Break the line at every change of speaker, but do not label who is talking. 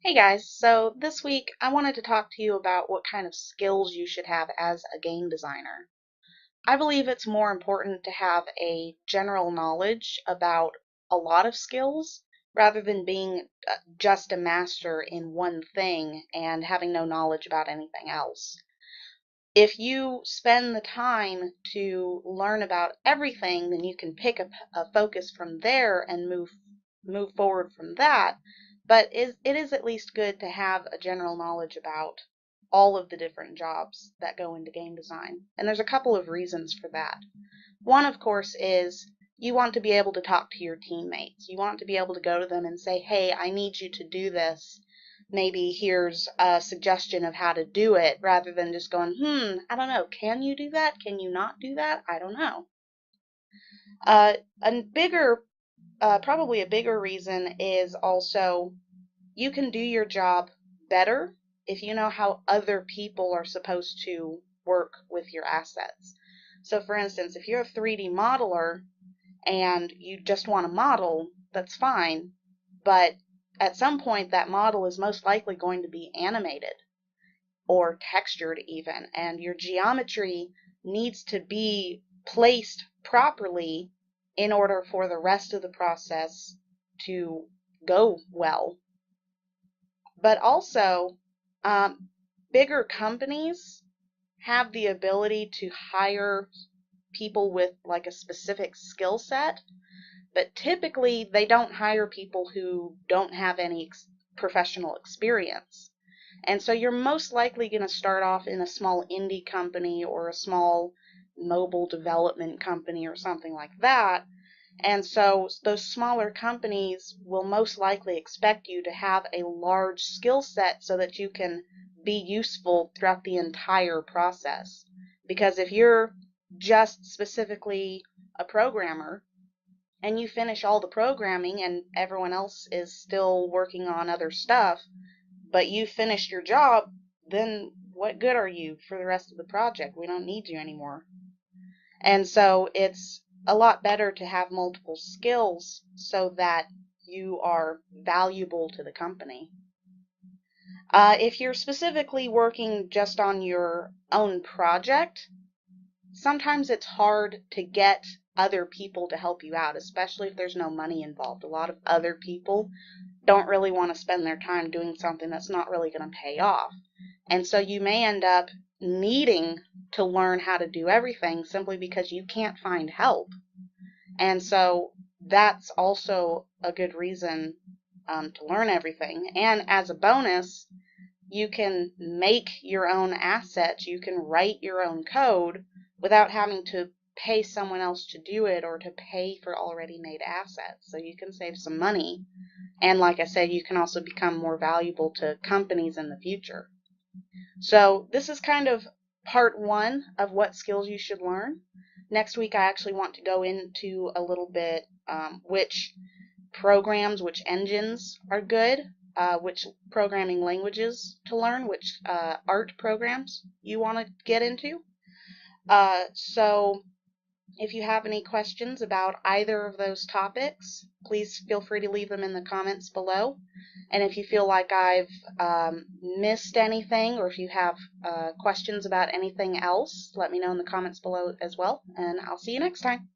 Hey guys, so this week I wanted to talk to you about what kind of skills you should have as a game designer. I believe it's more important to have a general knowledge about a lot of skills rather than being just a master in one thing and having no knowledge about anything else. If you spend the time to learn about everything, then you can pick a focus from there and move forward from that. But it is at least good to have a general knowledge about all of the different jobs that go into game design. And there's a couple of reasons for that. One, of course, is you want to be able to talk to your teammates. You want to be able to go to them and say, hey, I need you to do this. Maybe here's a suggestion of how to do it, rather than just going, I don't know, can you do that? Can you not do that? I don't know. A bigger, probably a bigger reason is also you can do your job better if you know how other people are supposed to work with your assets. So for instance, if you're a 3D modeler and you just want to model, that's fine, but at some point that model is most likely going to be animated or textured even, and your geometry needs to be placed properly in order for the rest of the process to go well. But also, um, bigger companies have the ability to hire people with like a specific skill set, but typically they don't hire people who don't have any professional experience. And so you're most likely going to start off in a small indie company or a small mobile development company or something like that. And so those smaller companies will most likely expect you to have a large skill set so that you can be useful throughout the entire process. Because if you're just specifically a programmer and you finish all the programming and everyone else is still working on other stuff, but you finished your job, then what good are you for the rest of the project? We don't need you anymore. And so it's a lot better to have multiple skills so that you are valuable to the company. If you're specifically working just on your own project, sometimes it's hard to get other people to help you out, especially if there's no money involved. A lot of other people don't really want to spend their time doing something that's not really going to pay off. And so you may end up needing to learn how to do everything simply because you can't find help. And so that's also a good reason to learn everything. And as a bonus, you can make your own assets. You can write your own code without having to pay someone else to do it or to pay for already made assets. So you can save some money. And like I said, you can also become more valuable to companies in the future. So this is kind of part one of what skills you should learn. Next week, I actually want to go into a little bit which programs, which engines are good, which programming languages to learn, which art programs you want to get into. So if you have any questions about either of those topics, please feel free to leave them in the comments below. And if you feel like I've missed anything, or if you have questions about anything else, let me know in the comments below as well, and I'll see you next time.